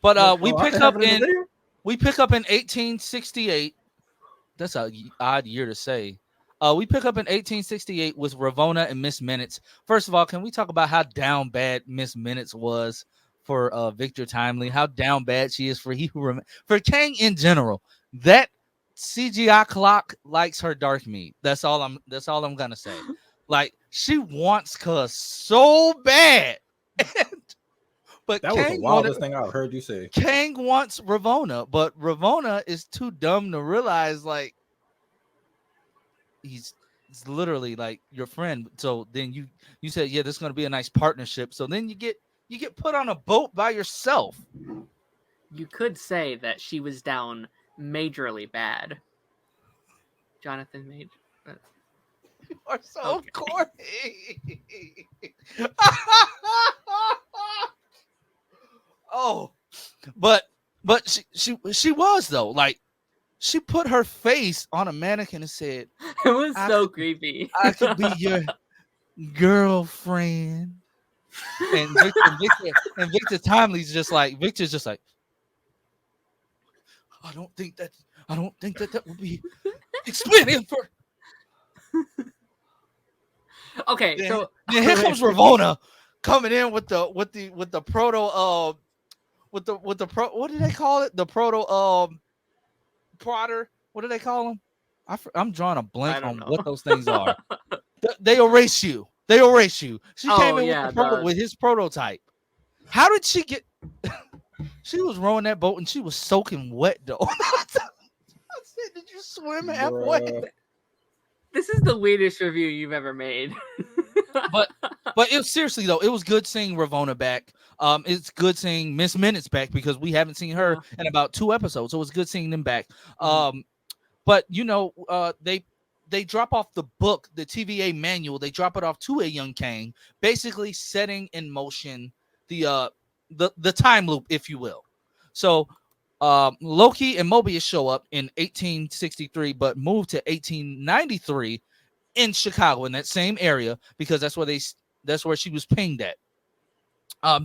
But we Oh, I pick didn't have up it in the in video. 1868. That's a odd year to say. We pick up in 1868 with Ravona and Miss Minutes. First of all, can we talk about how down bad Miss Minutes was for Victor Timely? How down bad she is for for Kang in general. That CGI clock likes her dark meat. That's all I'm gonna say. Like she wants Cuz so bad. But That was the wildest thing I've heard you say. Kang wants Ravona, but Ravona is too dumb to realize like he's literally like your friend. So then you said, yeah, this is gonna be a nice partnership. So then you get put on a boat by yourself. You could say that she was down majorly bad. Jonathan Major. You are so Okay. corny. Oh, but she was though. Like she put her face on a mannequin and said, It was so could, creepy. I could be your girlfriend. And Victor Timely's just like Victor's just like, I don't think that would be expedient for. Okay, Then, so then here comes Ravona coming in with the proto with the pro, what do they call it? The proto Potter. What do they call them? I'm drawing a blank I don't on know. what those things are. They erase you. They erase you. She came in yeah, with his prototype. How did she get? She was rowing that boat and she was soaking wet though. I said, "Did you swim halfway?" Bruh. This is the weirdest review you've ever made. But it was seriously though, it was good seeing Ravona back. It's good seeing Miss Minutes back because we haven't seen her in about 2 episodes. So it was good seeing them back. But they drop off the book, the TVA manual. They drop it off to a young Kang, basically setting in motion the time loop, if you will. So Loki and Mobius show up in 1863, but move to 1893 in Chicago, in that same area, because that's where she was pinged at.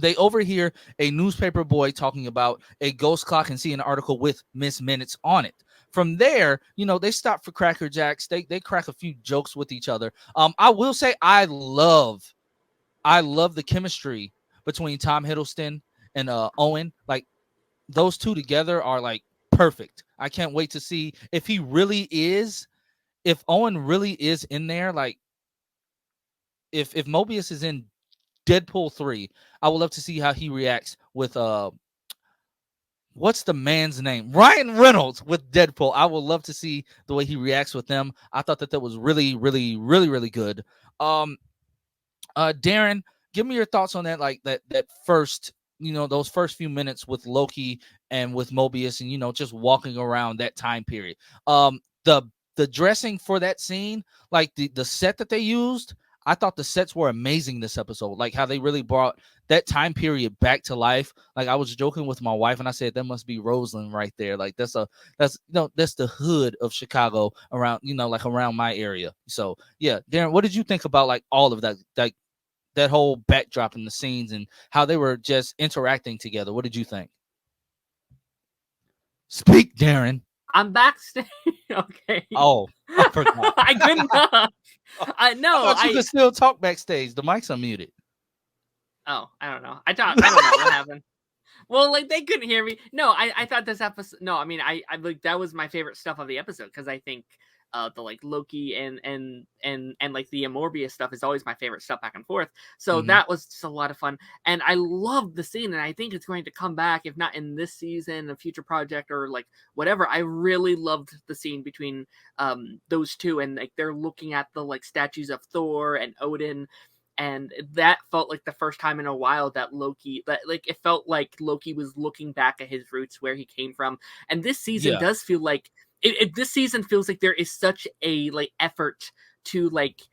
They overhear a newspaper boy talking about a ghost clock and see an article with Miss Minutes on it. From there, they stop for Cracker Jacks. They crack a few jokes with each other. I will say I love the chemistry between Tom Hiddleston and Owen. Like those two together are like perfect. I can't wait to see if Owen really is in there. Like if Mobius is in Deadpool 3, I would love to see how he reacts with what's the man's name? Ryan Reynolds with Deadpool. I would love to see the way he reacts with them. I thought that was really, really, really, really good. Darren, give me your thoughts on that. Like that first, those first few minutes with Loki and with Mobius, and just walking around that time period. The dressing for that scene, like the set that they used. I thought the sets were amazing this episode, like how they really brought that time period back to life. Like I was joking with my wife and I said, that must be Roseland right there. Like that's the hood of Chicago around, like around my area. So yeah, Darren, what did you think about like all of that, like that whole backdrop in the scenes and how they were just interacting together? What did you think? Speak, Darren. I'm backstage. Okay. Oh, I forgot. I couldn't. I thought you could still talk backstage. The mic's unmuted. Oh, I don't know. I don't know what happened. Well, like they couldn't hear me. No, I thought this episode. No, I mean, I like that was my favorite stuff of the episode because I think the like Loki and like the Morbius stuff is always my favorite stuff back and forth. So that was just a lot of fun, and I loved the scene, and I think it's going to come back if not in this season, a future project or like whatever. I really loved the scene between those two, and like they're looking at the like statues of Thor and Odin. And that felt like the first time in a while that it felt like Loki was looking back at his roots, where he came from. And this season does feel like this season feels like there is such a like effort to like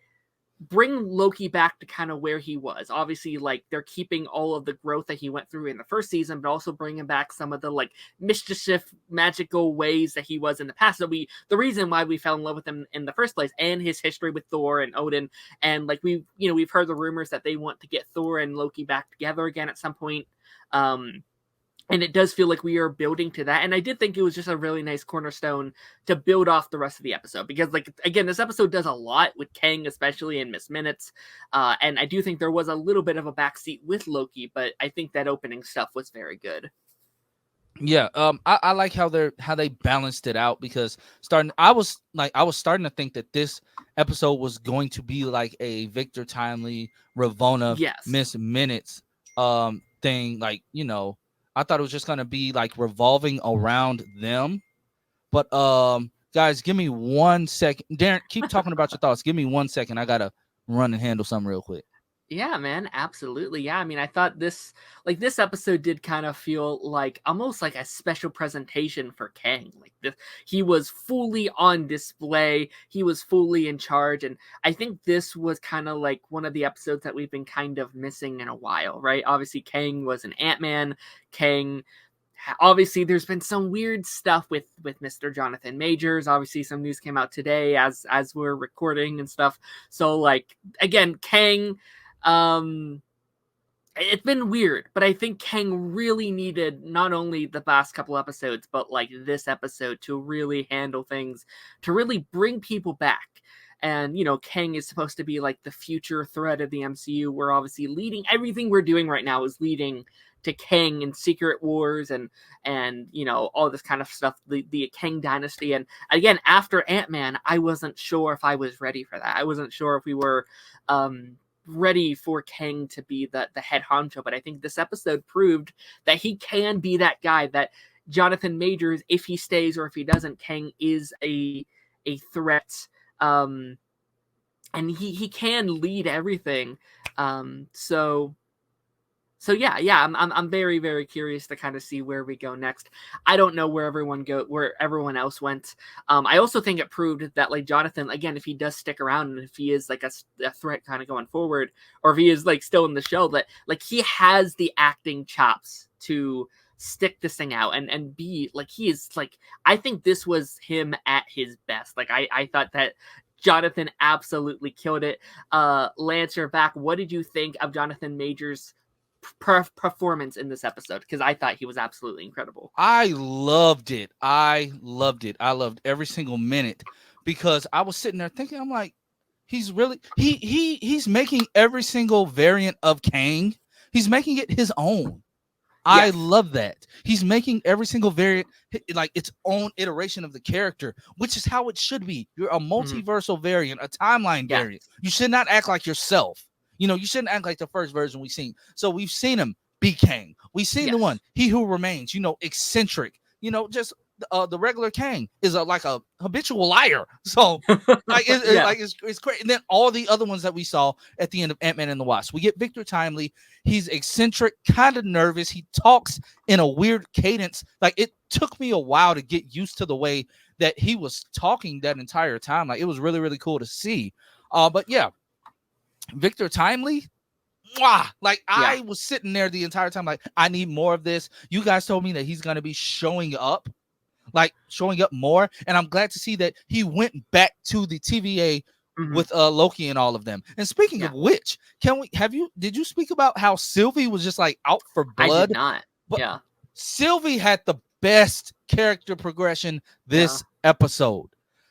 bring Loki back to kind of where he was. Obviously, like they're keeping all of the growth that he went through in the first season, but also bringing back some of the like mischief, magical ways that he was in the past. So the reason why we fell in love with him in the first place, and his history with Thor and Odin, and like we've heard the rumors that they want to get Thor and Loki back together again at some point. And it does feel like we are building to that. And I did think it was just a really nice cornerstone to build off the rest of the episode. Because, like, again, this episode does a lot with Kang, especially in Miss Minutes. And I do think there was a little bit of a backseat with Loki, but I think that opening stuff was very good. Yeah, I like how they balanced it out, because I was starting to think that this episode was going to be like a Victor Timely, Ravonna, Yes. Miss Minutes thing. Like, you know, I thought it was just gonna be like revolving around them. But guys, give me 1 second. Darren, keep talking about your thoughts. Give me 1 second. I gotta run and handle something real quick. Yeah, man, absolutely. Yeah, I mean, I thought this episode did kind of feel like almost like a special presentation for Kang. Like this, he was fully on display. He was fully in charge, and I think this was kind of like one of the episodes that we've been kind of missing in a while, right? Obviously, Kang was an Ant-Man. Kang, obviously, there's been some weird stuff with Mr. Jonathan Majors. Obviously, some news came out today as we're recording and stuff. So, like, again, Kang. It's been weird, but I think Kang really needed not only the last couple episodes, but like this episode to really handle things, to really bring people back. And, you know, Kang is supposed to be like the future threat of the MCU. We're obviously leading, everything we're doing right now is leading to Kang and Secret Wars and you know, all this kind of stuff, the Kang dynasty. And again, after Ant-Man, I wasn't sure if I was ready for that. I wasn't sure if we were ready for Kang to be the head honcho, but I think this episode proved that he can be that guy, that Jonathan Majors, if he stays or if he doesn't, Kang is a threat, and he can lead everything. So yeah, I'm very, very curious to kind of see where we go next. I don't know where everyone else went. I also think it proved that, like, Jonathan, again, if he does stick around and if he is like a threat kind of going forward, or if he is like still in the show, that like he has the acting chops to stick this thing out and be like, he is like, I think this was him at his best. Like I thought that Jonathan absolutely killed it. Lance, you're back. What did you think of Jonathan Majors' performance in this episode? Because I thought he was absolutely incredible. I loved it. I loved every single minute, because I was sitting there thinking, I'm like, he's really he's making every single variant of Kang. He's making it his own. I love that. He's making every single variant like its own iteration of the character, which is how it should be. You're a multiversal variant, a timeline variant. You should not act like yourself. You know, you shouldn't act like the first version we've seen. So we've seen him be Kang. We've seen the one, He Who Remains, you know, eccentric, you know, just the regular Kang is like a habitual liar. So like it's great. And then all the other ones that we saw at the end of Ant-Man and the Wasp, we get Victor Timely. He's eccentric, kind of nervous. He talks in a weird cadence. Like, it took me a while to get used to the way that he was talking that entire time. Like, it was really, really cool to see. But yeah, Victor Timely, I was sitting there the entire time like, I need more of this. You guys told me that he's going to be showing up more, and I'm glad to see that he went back to the TVA with Loki and all of them. And speaking of which, did you speak about how Sylvie was just like out for blood? I did not. But Sylvie had the best character progression this episode.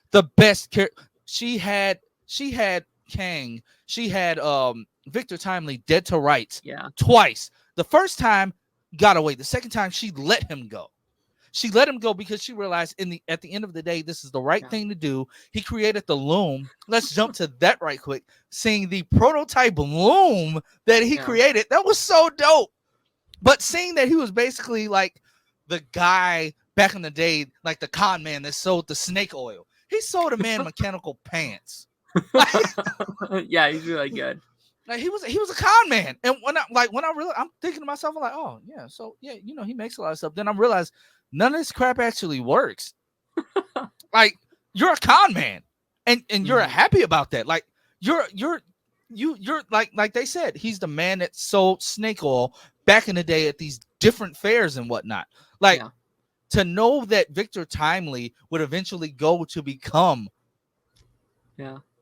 The best character. She had Kang. She had Victor Timely dead to rights twice. The first time got away. The second time she let him go. She let him go because she realized at the end of the day, this is the right thing to do. He created the loom. Let's jump to that right quick. Seeing the prototype loom that he created, that was so dope. But seeing that he was basically like the guy back in the day, like the con man that sold the snake oil. He sold a man mechanical pants. Yeah, he's really good. Like, he was a con man. And when I realized, I'm thinking to myself, I'm like, oh yeah, so yeah, you know, he makes a lot of stuff. Then I realized none of this crap actually works. Like, you're a con man, and you're happy about that. Like, you're like they said, he's the man that sold snake oil back in the day at these different fairs and whatnot. Like, to know that Victor Timely would eventually go to become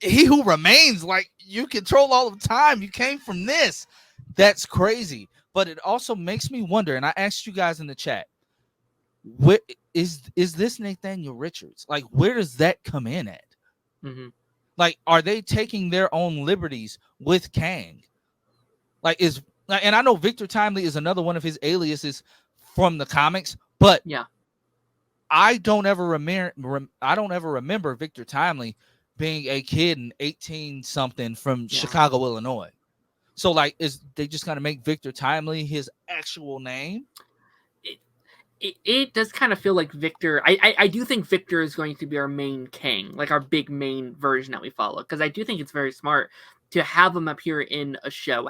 He Who Remains, like, you control all of time. You came from this. That's crazy. But it also makes me wonder, and I asked you guys in the chat, where is this Nathaniel Richards? Like, where does that come in at? Mm-hmm. Like, are they taking their own liberties with Kang? Like, and I know Victor Timely is another one of his aliases from the comics, but yeah, I don't ever remember Victor Timely being a kid in 18 something from Chicago, Illinois. So like, is they just gonna make Victor Timely his actual name? It does kind of feel like Victor. I do think Victor is going to be our main Kang, like our big main version that we follow, because I do think it's very smart to have him appear in a show.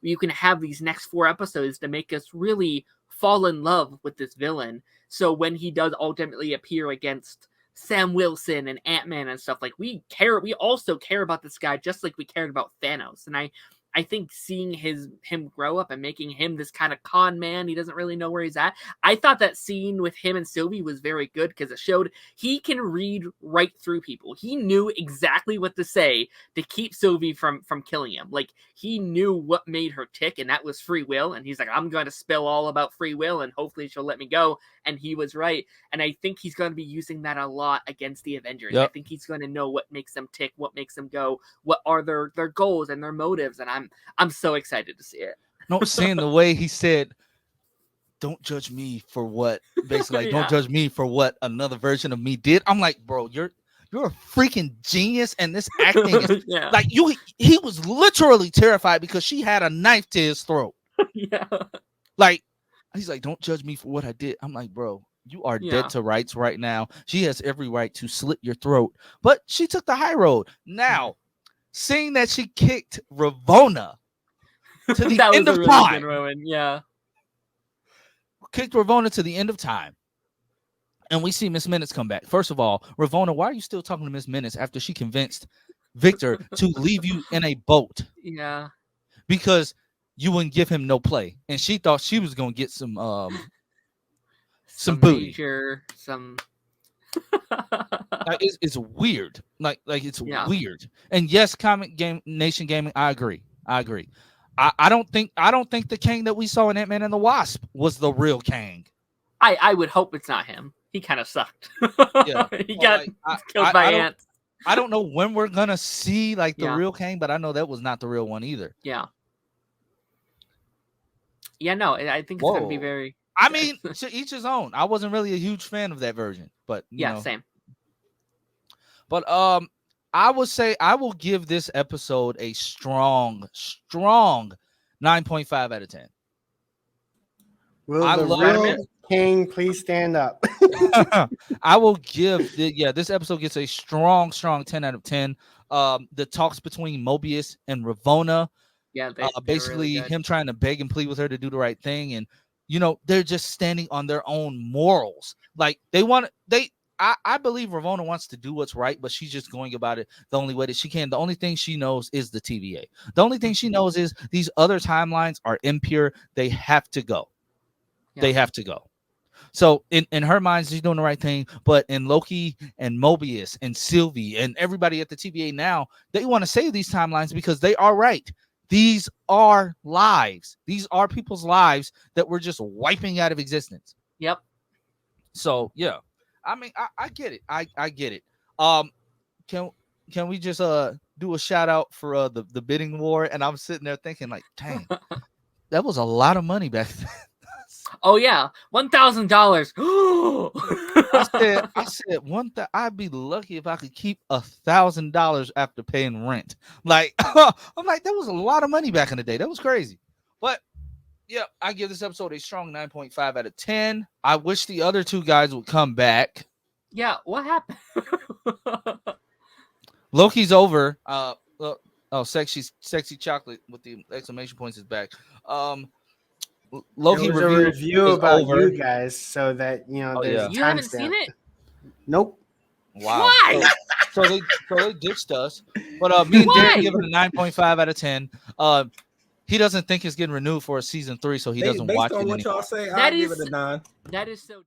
You can have these next 4 episodes to make us really fall in love with this villain. So when he does ultimately appear against Sam Wilson and Ant-Man and stuff, like we also care about this guy just like we cared about Thanos. And I think seeing him grow up and making him this kind of con man, he doesn't really know where he's at. I thought that scene with him and Sylvie was very good because it showed he can read right through people. He knew exactly what to say to keep Sylvie from killing him. Like, he knew what made her tick, and that was free will. And he's like, I'm going to spill all about free will, and hopefully she'll let me go. And he was right. And I think he's going to be using that a lot against the Avengers. Yep. I think he's going to know what makes them tick, what makes them go, what are their goals and their motives. And I'm so excited to see it. No, seeing the way he said, "Don't judge me for what," basically, like, don't judge me for what another version of me did. I'm like, bro, you're a freaking genius, and this acting is like he was literally terrified because she had a knife to his throat. Like, he's like, "Don't judge me for what I did." I'm like, bro, you are dead to rights right now. She has every right to slit your throat, but she took the high road. Now, seeing that she kicked Ravonna to the end of time. Yeah. Kicked Ravonna to the end of time. And we see Miss Minutes come back. First of all, Ravonna, why are you still talking to Miss Minutes after she convinced Victor to leave you in a boat? Yeah. Because you wouldn't give him no play. And she thought she was going to get some booty. Major, some like, it's weird. Like it's weird. And yes, Nation Gaming, I agree. I don't think the Kang that we saw in Ant-Man and the Wasp was the real Kang. I would hope it's not him. He kind of sucked. He got killed by ants. I don't know when we're gonna see like the real Kang, but I know that was not the real one either. Yeah. Yeah, no, I think it's gonna be very. I mean, to each his own. I wasn't really a huge fan of that version, but you know. Same. But I would say I will give this episode a strong 9.5 out of 10. Will the real King please stand up? I will give this episode gets a strong 10 out of 10. The talks between Mobius and Ravonna. Basically really him trying to beg and plead with her to do the right thing, and you know, they're just standing on their own morals. Like I believe Ravonna wants to do what's right, but she's just going about it the only way that she can. The only thing she knows is the TVA. The only thing she knows is these other timelines are impure. They have to go. They have to go. So in her mind, she's doing the right thing. But in Loki and Mobius and Sylvie and everybody at the TVA now, they want to save these timelines because they are right. These are lives. These are people's lives that we're just wiping out of existence. Yep. So yeah, I mean, I get it. I get it. Can we just do a shout out for the bidding war? And I'm sitting there thinking like, dang, that was a lot of money back then. Oh yeah, $1,000. I said I'd be lucky if I could keep $1,000 after paying rent. Like I'm like, that was a lot of money back in the day. That was crazy. But yeah, I give this episode a strong 9.5 out of 10. I wish the other two guys would come back. Yeah, what happened? Loki's over. Sexy chocolate with the exclamation points is back. Loki review a review about over. You guys, so that you know. You haven't seen it? Nope. Wow. Why? So they ditched us. But me and Derek give it a 9.5 out of 10. He doesn't think it's getting renewed for a season 3, so he doesn't watch it. Based on what y'all say, I'll give it a 9. That is so.